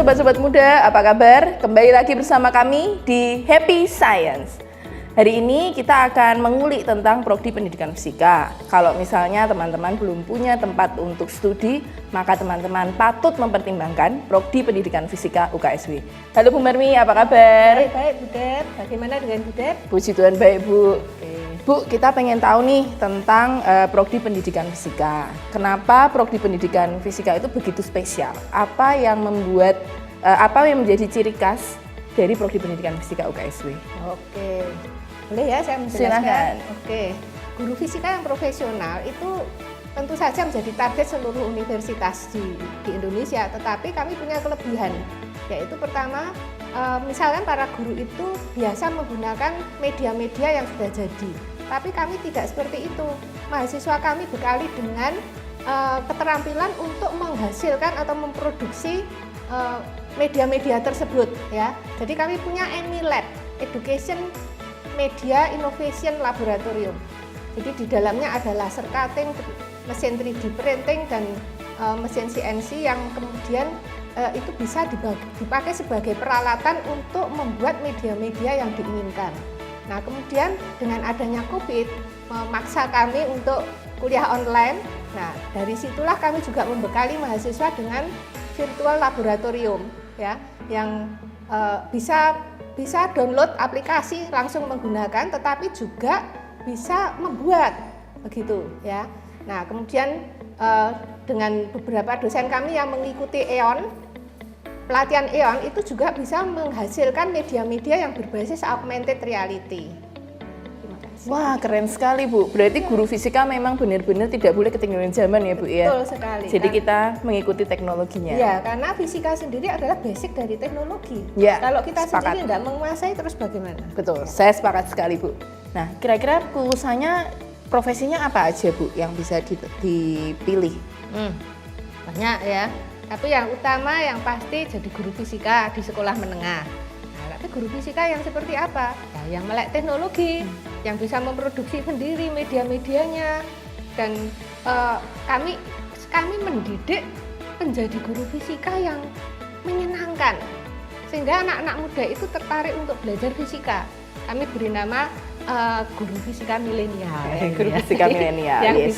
sobat-sobat muda, apa kabar? Kembali lagi bersama kami di Happy Science. Hari ini kita akan mengulik tentang prodi pendidikan fisika. Kalau misalnya teman-teman belum punya tempat untuk studi, maka teman-teman patut mempertimbangkan prodi pendidikan fisika UKSW. Halo Bu Marmi, apa kabar? Baik Bu Dep, bagaimana dengan Bu Dep? Puji Tuhan baik Bu. Bu, kita pengen tahu nih tentang prodi pendidikan fisika. Kenapa prodi pendidikan fisika itu begitu spesial? Apa yang membuat, apa yang menjadi ciri khas dari prodi pendidikan fisika UKSW? Oke, boleh ya saya menjelaskan? Silakan. Oke, guru fisika yang profesional itu tentu saja menjadi target seluruh universitas di Indonesia. Tetapi kami punya kelebihan, yaitu pertama, misalkan para guru itu biasa menggunakan media-media yang sudah jadi. Tapi kami tidak seperti itu. Mahasiswa kami bekali dengan keterampilan untuk menghasilkan atau memproduksi media-media tersebut, ya. Jadi kami punya EMI-Lab, Education Media Innovation Laboratorium. Jadi di dalamnya ada laser cutting, mesin 3D printing dan mesin CNC yang kemudian itu bisa dipakai sebagai peralatan untuk membuat media-media yang diinginkan. Nah, kemudian dengan adanya COVID memaksa kami untuk kuliah online. Nah, dari situlah kami juga membekali mahasiswa dengan virtual laboratorium, ya, yang bisa download aplikasi langsung menggunakan, tetapi juga bisa membuat, begitu, ya. Nah, kemudian dengan beberapa dosen kami yang mengikuti pelatihan EON itu juga bisa menghasilkan media-media yang berbasis augmented reality. Terima kasih. Wah, keren sekali Bu. Berarti guru fisika memang benar-benar tidak boleh ketinggalan zaman ya Bu ya? Betul sekali. Jadi kita mengikuti teknologinya. Ya, karena fisika sendiri adalah basic dari teknologi. Ya, kalau kita sepakat. sendiri tidak menguasai, terus bagaimana? Betul, saya sepakat sekali Bu. Nah, kira-kira lulusannya profesinya apa aja Bu yang bisa dipilih? Banyak ya. Tapi yang utama yang pasti jadi guru fisika di sekolah menengah. Nah, tapi guru fisika yang seperti apa? Ya, yang melek teknologi, yang bisa memproduksi sendiri media-medianya. Dan kami mendidik menjadi guru fisika yang menyenangkan. Sehingga anak-anak muda itu tertarik untuk belajar fisika. Kami beri nama guru fisika milenial. Guru fisika milenial. Yang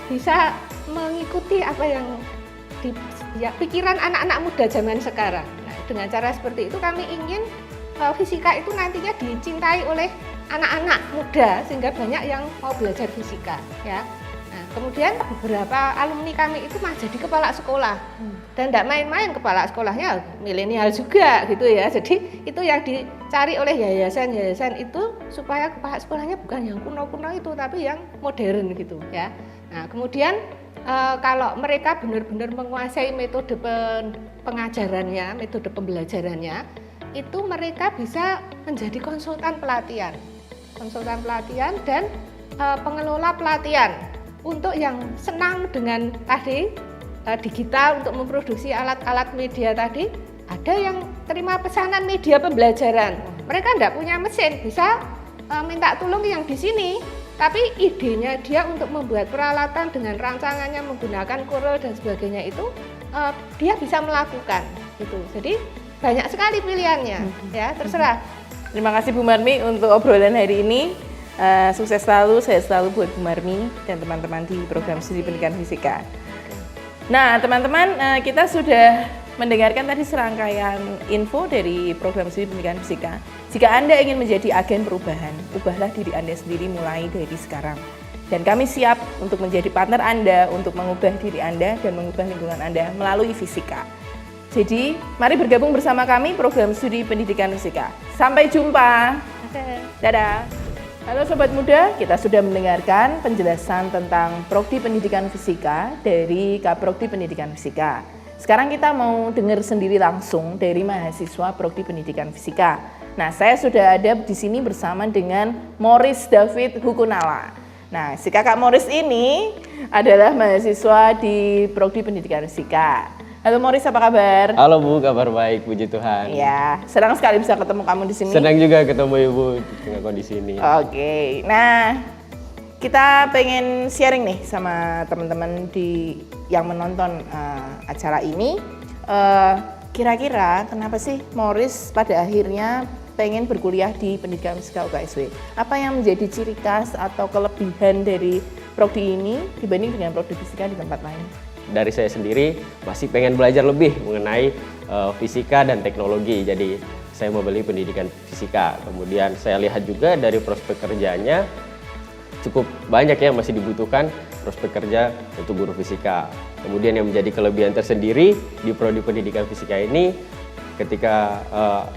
bisa mengikuti apa yang pikiran anak-anak muda zaman sekarang. Nah, dengan cara seperti itu kami ingin fisika itu nantinya dicintai oleh anak-anak muda sehingga banyak yang mau belajar fisika, ya. Nah, kemudian beberapa alumni kami itu mah jadi kepala sekolah dan tidak main-main, kepala sekolahnya milenial juga gitu ya. Jadi itu yang dicari oleh yayasan-yayasan itu supaya kepala sekolahnya bukan yang kuno-kuno itu tapi yang modern gitu ya. Nah, kemudian kalau mereka benar-benar menguasai metode pengajarannya, metode pembelajarannya, itu mereka bisa menjadi konsultan pelatihan dan pengelola pelatihan. Untuk yang senang dengan tadi digital untuk memproduksi alat-alat media tadi, ada yang terima pesanan media pembelajaran. Mereka tidak punya mesin, bisa minta tolong yang di sini. Tapi idenya dia untuk membuat peralatan dengan rancangannya menggunakan Corel dan sebagainya itu dia bisa melakukan gitu. Jadi banyak sekali pilihannya, ya, terserah. Terima kasih Bu Marmi untuk obrolan hari ini. Sukses selalu, saya selalu buat Bu Marmi dan teman-teman di program studi pendidikan fisika. Nah, teman-teman, kita sudah mendengarkan tadi serangkaian info dari program studi pendidikan fisika. Jika Anda ingin menjadi agen perubahan, ubahlah diri Anda sendiri mulai dari sekarang. Dan kami siap untuk menjadi partner Anda untuk mengubah diri Anda dan mengubah lingkungan Anda melalui fisika. Jadi, mari bergabung bersama kami program studi pendidikan fisika. Sampai jumpa. Dadah. Halo Sobat Muda, kita sudah mendengarkan penjelasan tentang prodi pendidikan fisika dari Kaprodi Pendidikan Fisika. Sekarang kita mau dengar sendiri langsung dari mahasiswa prodi pendidikan fisika. Nah, saya sudah ada di sini bersama dengan Morris David Hukunala. Nah, si kakak Morris ini adalah mahasiswa di prodi pendidikan fisika. Halo Morris, apa kabar? Halo Bu, kabar baik, puji Tuhan. Ya, senang sekali bisa ketemu kamu di sini. Senang juga ketemu Ibu dengan kondisi ini. Oke, nah kita pengen sharing nih sama teman-teman yang menonton acara ini. kira-kira kenapa sih Morris pada akhirnya pengen berkuliah di pendidikan fisika UKSW? Apa yang menjadi ciri khas atau kelebihan dari prodi ini dibanding dengan prodi fisika di tempat lain? Dari saya sendiri masih pengen belajar lebih mengenai fisika dan teknologi. Jadi saya memilih pendidikan fisika. Kemudian saya lihat juga dari prospek kerjanya cukup banyak yang masih dibutuhkan prospek kerja untuk guru fisika. Kemudian yang menjadi kelebihan tersendiri di prodi pendidikan fisika ini, ketika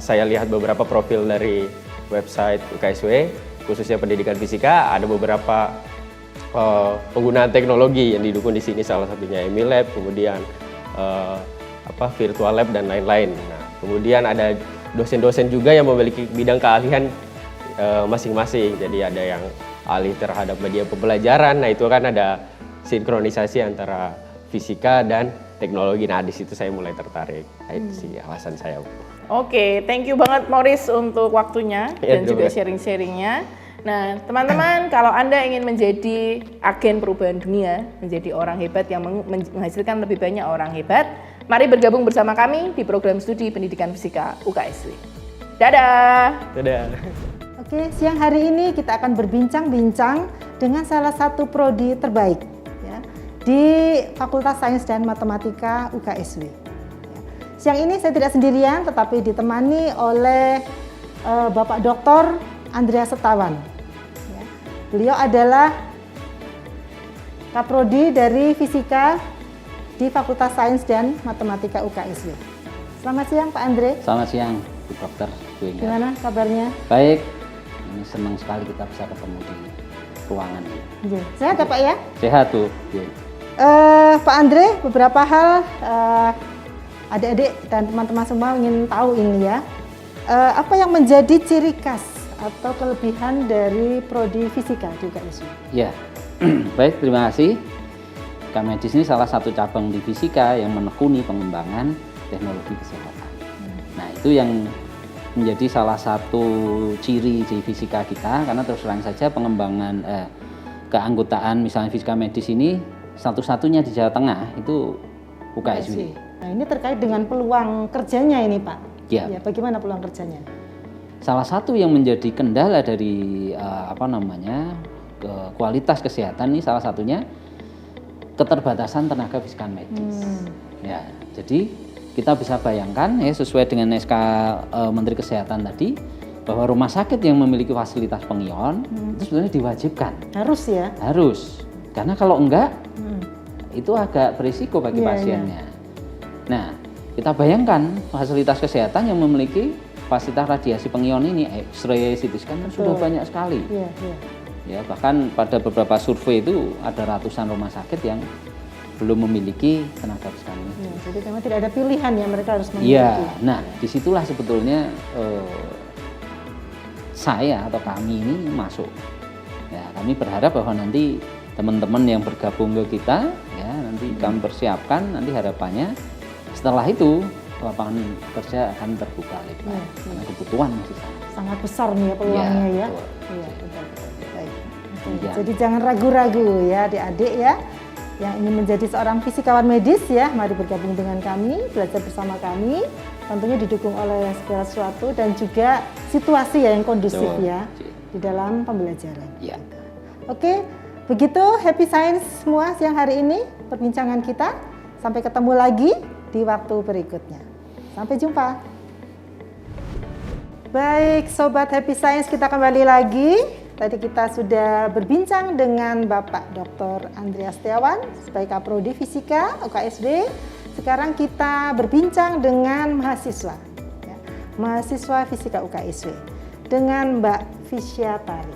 saya lihat beberapa profil dari website UKSW, khususnya pendidikan fisika, ada beberapa penggunaan teknologi yang didukung di sini, salah satunya Emilab, kemudian virtual lab dan lain-lain. Nah, kemudian ada dosen-dosen juga yang memiliki bidang keahlian masing-masing. Jadi ada yang ahli terhadap media pembelajaran. Nah, itu kan ada sinkronisasi antara fisika dan teknologi. Nah, di situ saya mulai tertarik. Nah, itu sih alasan saya. Oke, thank you banget Morris untuk waktunya Ya, dan juga juga. sharing-sharingnya. Nah, teman-teman, kalau Anda ingin menjadi agen perubahan dunia, menjadi orang hebat yang menghasilkan lebih banyak orang hebat, mari bergabung bersama kami di program studi pendidikan fisika UKSW. Dadah! Dadah. Oke, siang hari ini kita akan berbincang-bincang dengan salah satu prodi terbaik ya, di Fakultas Sains dan Matematika UKSW. Ya. Siang ini saya tidak sendirian, tetapi ditemani oleh Bapak Dr. Andreas Setiawan. Ya. Beliau adalah Kaprodi dari Fisika di Fakultas Sains dan Matematika UKSW. Selamat siang Pak Andre. Selamat siang, Bu Dokter. Bu Indah. Gimana kabarnya? Baik, ini senang sekali kita bisa ketemu di ruangan ini. Iya. Sehat ya Pak ya? Sehat tuh. Ya. Pak Andre, beberapa hal adik-adik dan teman-teman semua ingin tahu ini ya. Apa yang menjadi ciri khas atau kelebihan dari prodi fisika di UKSW? Ya, baik, terima kasih. Medis ini salah satu cabang di fisika yang menekuni pengembangan teknologi kesehatan. Nah, itu yang menjadi salah satu ciri di fisika kita, karena terus terang saja pengembangan keanggotaan misalnya fisika medis ini satu-satunya di Jawa Tengah itu UKSW. Nah, ini terkait dengan peluang kerjanya ini Pak. Ya. Ya, bagaimana peluang kerjanya? Salah satu yang menjadi kendala dari kualitas kesehatan ini salah satunya keterbatasan tenaga fisika medis. Ya, jadi kita bisa bayangkan ya sesuai dengan SK Menteri Kesehatan tadi bahwa rumah sakit yang memiliki fasilitas pengion itu sebenarnya diwajibkan. Harus ya? Harus. Karena kalau enggak itu agak berisiko bagi Iya, pasiennya. Nah, kita bayangkan fasilitas kesehatan yang memiliki fasilitas radiasi pengion ini, X-ray, CT scan kan sudah banyak sekali. Iya, iya. Ya, bahkan pada beberapa survei itu ada ratusan rumah sakit yang belum memiliki tenaga fisika medis. Ya, jadi memang tidak ada pilihan ya, mereka harus memiliki. Iya, nah disitulah sebetulnya saya atau kami ini masuk. Ya, kami berharap bahwa nanti teman-teman yang bergabung ke kita, ya nanti kami persiapkan, nanti harapannya setelah itu lapangan kerja akan terbuka lebar, karena kebutuhan masih Sangat besar nih ya peluangnya ya. betul. Iya, betul. Baik. Demikian. Jadi jangan ragu-ragu ya adik-adik ya. Yang ingin menjadi seorang fisikawan medis ya, mari bergabung dengan kami, belajar bersama kami. Tentunya didukung oleh segala sesuatu dan juga situasi ya yang kondusif Betul. ya di dalam pembelajaran. Ya. Oke, begitu Happy Science semua siang hari ini perbincangan kita. Sampai ketemu lagi di waktu berikutnya. Sampai jumpa. Baik, Sobat Happy Science, kita kembali lagi. Tadi kita sudah berbincang dengan Bapak Dr. Andreas Setiawan sebagai Kaprodi Fisika UKSW. Sekarang kita berbincang dengan mahasiswa, ya, mahasiswa Fisika UKSW dengan Mbak Fisya Tari.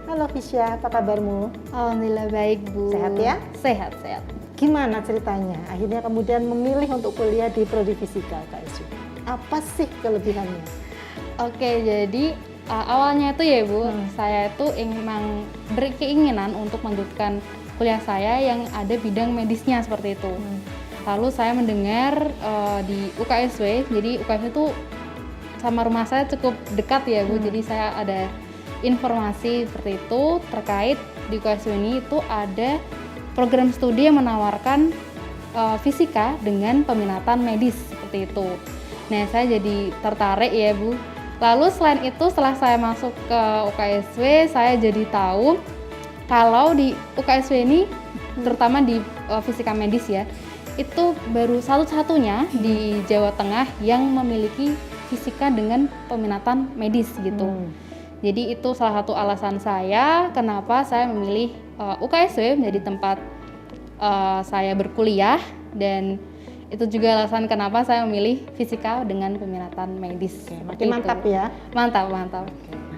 Halo Fisya, apa kabarmu? Alhamdulillah baik Bu. Sehat ya? Sehat, sehat. Gimana ceritanya? Akhirnya kemudian memilih untuk kuliah di Prodi Fisika UKSW. Apa sih kelebihannya? Oke, jadi awalnya itu ya Bu, saya itu emang berkeinginan untuk melanjutkan kuliah saya yang ada bidang medisnya seperti itu. Lalu saya mendengar di UKSW, jadi UKSW itu sama rumah saya cukup dekat ya Bu, jadi saya ada informasi seperti itu terkait di UKSW ini itu ada program studi yang menawarkan fisika dengan peminatan medis seperti itu. Nah, saya jadi tertarik ya Bu. Lalu selain itu setelah saya masuk ke UKSW, saya jadi tahu kalau di UKSW ini, terutama di fisika medis ya, itu baru satu-satunya di Jawa Tengah yang memiliki fisika dengan peminatan medis gitu. Jadi itu salah satu alasan saya kenapa saya memilih UKSW menjadi tempat saya berkuliah, dan itu juga alasan kenapa saya memilih fisika dengan peminatan medis. Makin mantap ya. Mantap.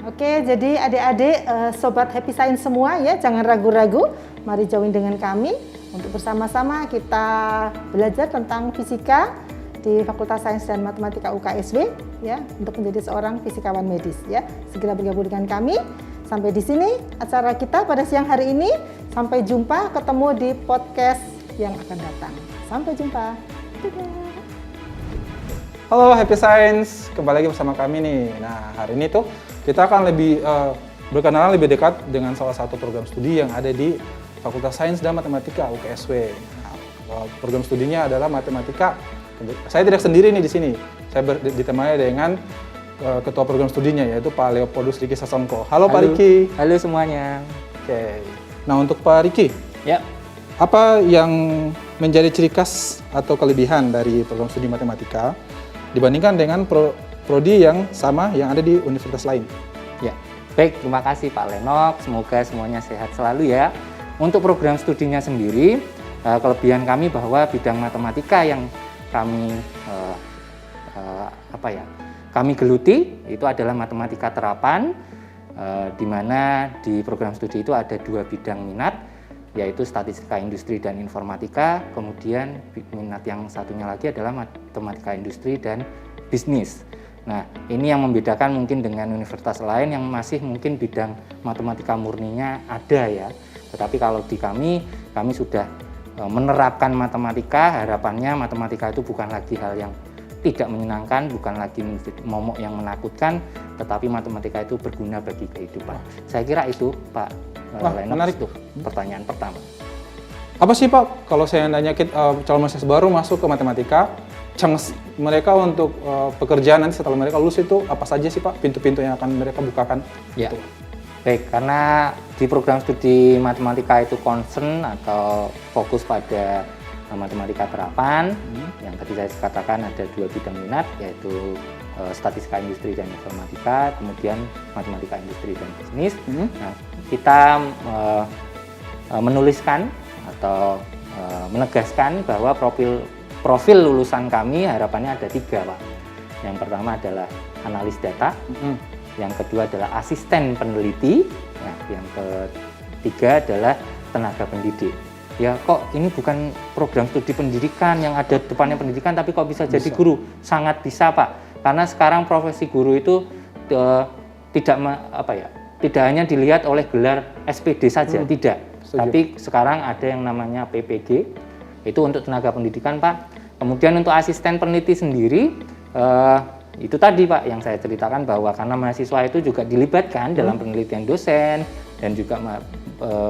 Oke, jadi adik-adik, sobat Happy Science semua ya, jangan ragu-ragu. Mari join dengan kami untuk bersama-sama kita belajar tentang fisika di Fakultas Sains dan Matematika UKSW ya, untuk menjadi seorang fisikawan medis ya. Segera bergabung dengan kami. Sampai di sini acara kita pada siang hari ini. Sampai jumpa, ketemu di podcast yang akan datang. Sampai jumpa. Dadah. Halo Happy Science, kembali lagi bersama kami nih. Nah, hari ini tuh kita akan lebih berkenalan lebih dekat dengan salah satu program studi yang ada di Fakultas Sains dan Matematika UKSW. Nah, program studinya adalah matematika. Saya tidak sendiri nih di sini. Saya ditemani dengan ketua program studinya, yaitu Pak Leopoldus Riki Sasongko. Halo Pak Riki. Halo semuanya. Oke. Nah, untuk Pak Riki, Ya, apa yang menjadi ciri khas atau kelebihan dari program studi matematika dibandingkan dengan prodi yang sama yang ada di universitas lain? ya. Baik, terima kasih Pak Lenok. Semoga semuanya sehat selalu ya. Untuk program studinya sendiri, kelebihan kami bahwa bidang matematika yang kami kami geluti itu adalah matematika terapan, di mana di program studi itu ada 2 bidang minat, yaitu statistika industri dan informatika, kemudian minat yang satunya lagi adalah matematika industri dan bisnis. Nah, ini yang membedakan mungkin dengan universitas lain yang masih mungkin bidang matematika murninya ada ya. Tetapi kalau di kami sudah menerapkan matematika, harapannya matematika itu bukan lagi hal yang tidak menyenangkan, bukan lagi momok yang menakutkan, tetapi matematika itu berguna bagi kehidupan. Saya kira itu Pak Lenok, menarik itu pertanyaan pertama. Apa sih Pak, kalau saya nanya calon mahasiswa baru masuk ke matematika, chance mereka untuk pekerjaan nanti setelah mereka lulus itu apa saja sih Pak, pintu-pintu yang akan mereka bukakan? Ya, baik, karena di program studi matematika itu concern atau fokus pada matematika terapan, yang tadi saya katakan ada 2 bidang minat, yaitu statistika industri dan informatika, kemudian matematika industri dan bisnis. Nah, kita menuliskan atau menegaskan bahwa profil lulusan kami harapannya ada 3 Pak. Yang pertama adalah analis data, yang kedua adalah asisten peneliti, nah, yang ketiga adalah tenaga pendidik. Ya kok ini bukan program studi pendidikan yang ada depannya pendidikan, tapi kok bisa jadi guru? Sangat bisa Pak, karena sekarang profesi guru itu tidak hanya dilihat oleh gelar SPD saja, tidak. Tapi sekarang ada yang namanya PPG, itu untuk tenaga pendidikan Pak. Kemudian untuk asisten peneliti sendiri, itu tadi Pak yang saya ceritakan bahwa karena mahasiswa itu juga dilibatkan dalam penelitian dosen, dan juga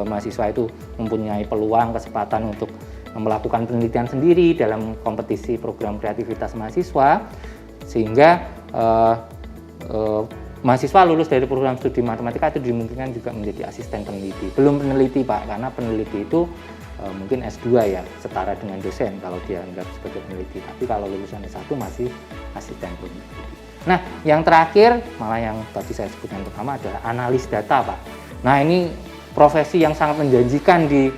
mahasiswa itu mempunyai peluang, kesempatan untuk melakukan penelitian sendiri dalam kompetisi program kreativitas mahasiswa, sehingga mahasiswa lulus dari program studi matematika itu dimungkinkan juga menjadi asisten peneliti. Belum peneliti Pak, karena peneliti itu mungkin S2 ya, setara dengan dosen kalau dianggap sebagai peneliti. Tapi kalau lulusan S1 masih asisten peneliti. Nah, yang terakhir, malah yang tadi saya sebutkan pertama adalah analis data Pak. Nah, ini profesi yang sangat menjanjikan di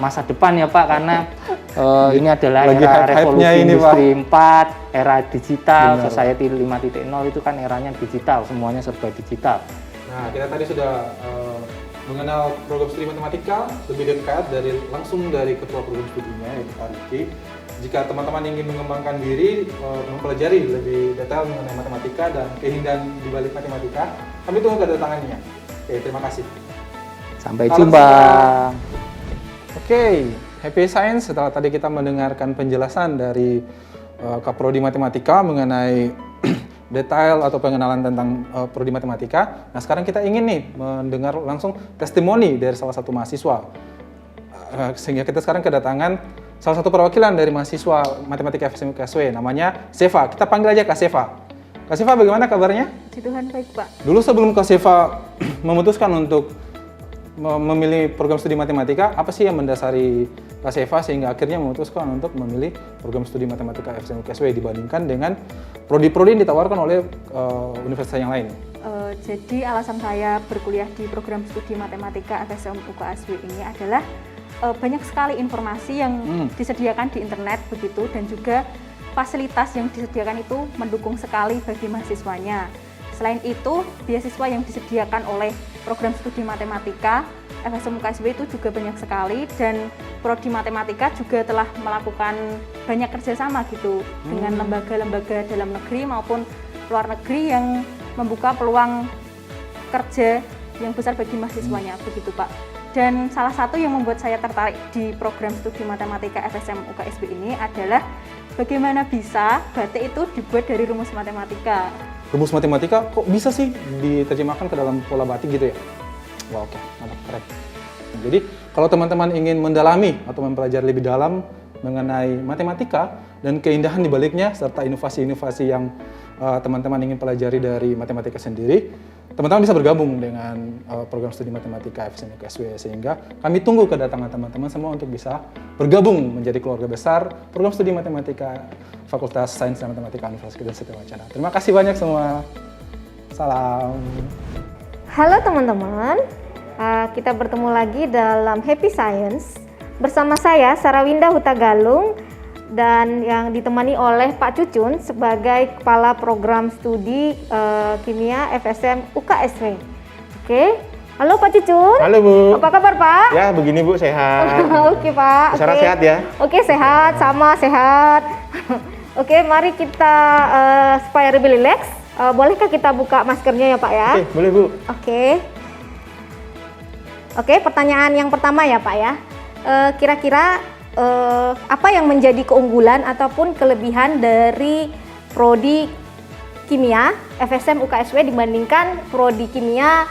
masa depan ya Pak, karena ini adalah era revolusi industri 4, era digital. Benar. Society 5.0 itu kan eranya digital, semuanya serba digital. Nah, kita tadi sudah mengenal program studi matematika lebih dekat langsung dari ketua program studinya, yaitu Pak Riki. Jika teman-teman ingin mengembangkan diri, mempelajari lebih detail mengenai matematika dan keindahan di balik matematika, kami tunggu kedatangannya. Oke, terima kasih. Sampai jumpa. Oke, Happy Science, setelah tadi kita mendengarkan penjelasan dari Kaprodi Matematika mengenai detail atau pengenalan tentang prodi matematika. Nah, sekarang kita ingin nih mendengar langsung testimoni dari salah satu mahasiswa. Sehingga kita sekarang kedatangan salah satu perwakilan dari mahasiswa Matematika FSM UKSW, namanya Seva. Kita panggil aja Kak Seva. Kak Seva, bagaimana kabarnya? Puji Tuhan baik Pak. Dulu sebelum Kak Seva memutuskan untuk memilih program studi matematika, apa sih yang mendasari Kak Seva sehingga akhirnya memutuskan untuk memilih program studi matematika FSM UKSW dibandingkan dengan prodi-prodi yang ditawarkan oleh universitas yang lain? Jadi alasan saya berkuliah di program studi matematika FSM UKSW ini adalah banyak sekali informasi yang disediakan di internet begitu, dan juga fasilitas yang disediakan itu mendukung sekali bagi mahasiswanya. Selain itu, beasiswa yang disediakan oleh program studi matematika FSM UKSW itu juga banyak sekali, dan prodi matematika juga telah melakukan banyak kerjasama gitu dengan lembaga-lembaga dalam negeri maupun luar negeri yang membuka peluang kerja yang besar bagi mahasiswanya begitu Pak. Dan salah satu yang membuat saya tertarik di program studi matematika FSM UKSW ini adalah bagaimana bisa batik itu dibuat dari rumus matematika. Rumus matematika kok bisa sih diterjemahkan ke dalam pola batik gitu ya? Wah, oke, mantap, keren. Jadi kalau teman-teman ingin mendalami atau mempelajari lebih dalam mengenai matematika dan keindahan di baliknya serta inovasi-inovasi yang teman-teman ingin pelajari dari matematika sendiri, teman-teman bisa bergabung dengan program studi matematika FSM UKSW, sehingga kami tunggu kedatangan teman-teman semua untuk bisa bergabung menjadi keluarga besar program studi matematika Fakultas Sains dan Matematika Universitas Satya Wacana. Terima kasih banyak semua. Salam. Halo teman-teman, kita bertemu lagi dalam Happy Science bersama saya Sarawinda Hutagalung dan yang ditemani oleh Pak Cucun sebagai Kepala Program Studi Kimia FSM UKSW. Oke, halo Pak Cucun. Halo Bu. Apa kabar Pak? Ya begini Bu, sehat. Oke Pak. Sarah Oke. sehat ya? Oke, sehat, sama sehat. Oke, mari kita supaya lebih rileks, bolehkah kita buka maskernya ya Pak ya? Oke, boleh Bu. Oke, pertanyaan yang pertama ya Pak ya. Kira-kira apa yang menjadi keunggulan ataupun kelebihan dari prodi kimia FSM UKSW dibandingkan prodi kimia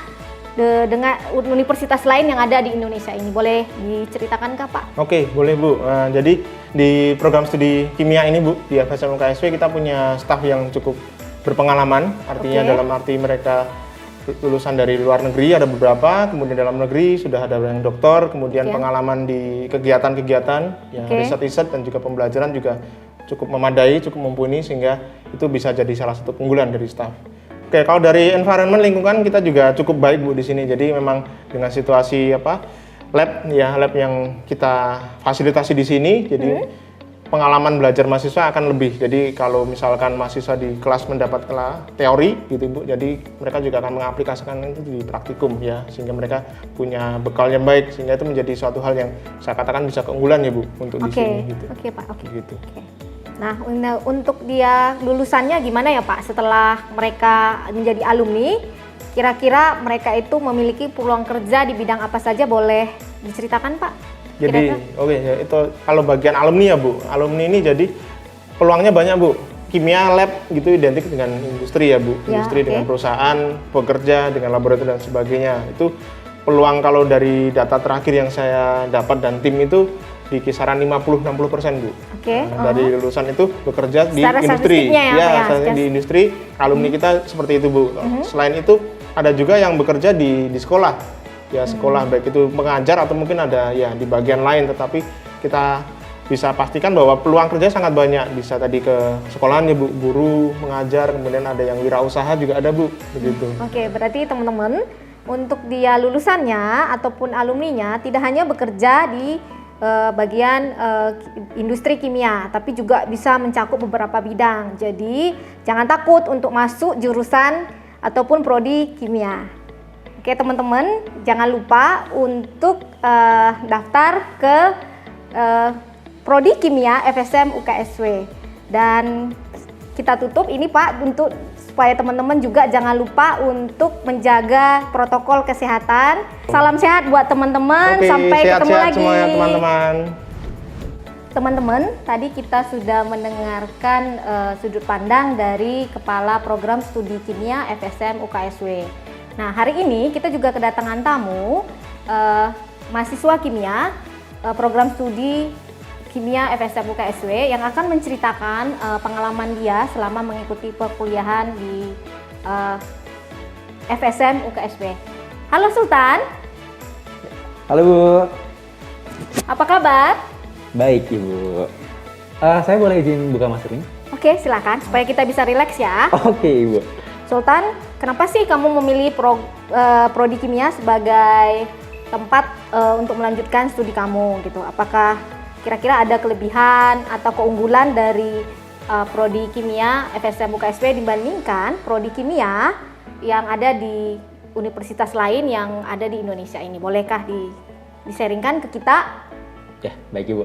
dengan universitas lain yang ada di Indonesia ini? Boleh diceritakan kah Pak? Oke, boleh Bu. Jadi di program studi kimia ini Bu, di FSM UKSW kita punya staf yang cukup berpengalaman, artinya dalam arti mereka lulusan dari luar negeri ada beberapa, kemudian dalam negeri sudah ada yang doktor, kemudian pengalaman di kegiatan-kegiatan, ya, riset-riset dan juga pembelajaran juga cukup memadai, cukup mumpuni, sehingga itu bisa jadi salah satu keunggulan dari staf. Oke, kalau dari environment lingkungan kita juga cukup baik Bu di sini. Jadi memang dengan situasi lab yang kita fasilitasi di sini, jadi pengalaman belajar mahasiswa akan lebih. Jadi kalau misalkan mahasiswa di kelas mendapat teori gitu Bu, jadi mereka juga akan mengaplikasikan itu di praktikum ya, sehingga mereka punya bekal yang baik, sehingga itu menjadi suatu hal yang saya katakan bisa keunggulan ya Bu untuk di sini gitu. Oke Pak, oke. Gitu. Nah, untuk dia lulusannya gimana ya Pak setelah mereka menjadi alumni? Kira-kira mereka itu memiliki peluang kerja di bidang apa saja, boleh diceritakan Pak? Jadi ya, itu kalau bagian alumni ya Bu. Alumni ini jadi peluangnya banyak Bu. Kimia lab gitu identik dengan industri ya Bu. Industri dengan perusahaan, pekerja dengan laboratorium dan sebagainya. Itu peluang kalau dari data terakhir yang saya dapat dan tim itu di kisaran 50-60% Bu. Dari lulusan itu bekerja di industri. Di industri alumni kita seperti itu Bu. Selain itu ada juga yang bekerja di sekolah. Ya sekolah baik itu mengajar atau mungkin ada ya di bagian lain, tetapi kita bisa pastikan bahwa peluang kerja sangat banyak. Bisa tadi ke sekolahan ya Bu, guru, mengajar, kemudian ada yang wirausaha juga ada Bu, begitu. Oke, berarti teman-teman untuk dia lulusannya ataupun alumninya tidak hanya bekerja di bagian industri kimia, tapi juga bisa mencakup beberapa bidang. Jadi jangan takut untuk masuk jurusan ataupun prodi kimia. Oke teman-teman, jangan lupa untuk daftar ke prodi kimia FSM UKSW. Dan kita tutup ini Pak, untuk supaya teman-teman juga jangan lupa untuk menjaga protokol kesehatan. Salam sehat buat teman-teman, sampai ketemu lagi. Semuanya teman-teman. Teman-teman, tadi kita sudah mendengarkan sudut pandang dari Kepala Program Studi Kimia FSM UKSW. Nah, hari ini kita juga kedatangan tamu mahasiswa kimia program studi Kimia FSM UKSW yang akan menceritakan pengalaman dia selama mengikuti perkuliahan di FSM UKSW. Halo Sultan. Halo Bu. Apa kabar? Baik Ibu. Saya boleh izin buka masker ini? Oke, silakan supaya kita bisa rileks ya. Oke Ibu. Sultan, kenapa sih kamu memilih prodi kimia sebagai tempat untuk melanjutkan studi kamu gitu? Apakah kira-kira ada kelebihan atau keunggulan dari prodi kimia FSM UKSW dibandingkan prodi kimia yang ada di universitas lain yang ada di Indonesia ini? Bolehkah di-sharingkan ke kita? Ya, baik Ibu.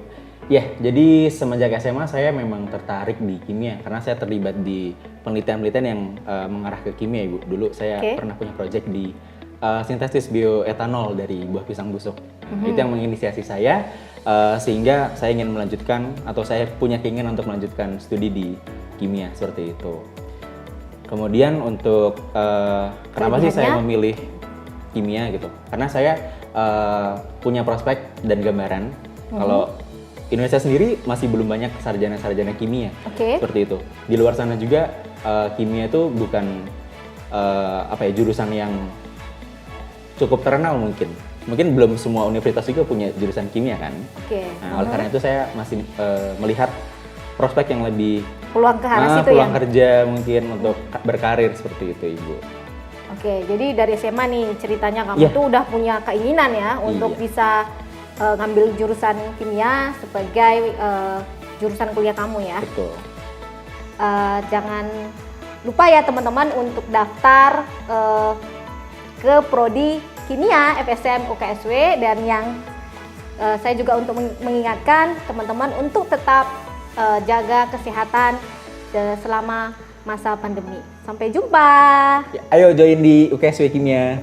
Ya, jadi semenjak SMA saya memang tertarik di kimia karena saya terlibat di penelitian-penelitian yang mengarah ke kimia Ibu. Dulu saya pernah punya proyek di sintesis bioetanol dari buah pisang busuk. Itu yang menginisiasi saya sehingga saya ingin melanjutkan atau saya punya keinginan untuk melanjutkan studi di kimia seperti itu. Kemudian untuk kenapa sih saya memilih kimia gitu? Karena saya punya prospek dan gambaran kalau Indonesia sendiri masih belum banyak sarjana-sarjana kimia seperti itu. Di luar sana juga kimia itu bukan jurusan yang cukup terkenal mungkin. Mungkin belum semua universitas juga punya jurusan kimia kan. Nah, oleh karena itu saya masih melihat prospek yang lebih peluang ke arah situ peluang kerja mungkin untuk berkarir seperti itu Ibu. Oke, jadi dari SMA nih ceritanya kamu tuh udah punya keinginan ya untuk bisa ngambil jurusan kimia sebagai jurusan kuliah kamu ya. Betul. Jangan lupa ya teman-teman untuk daftar ke prodi kimia FSM UKSW dan yang saya juga untuk mengingatkan teman-teman untuk tetap jaga kesehatan selama masa pandemi. Sampai jumpa. Ayo join di UKSW Kimia.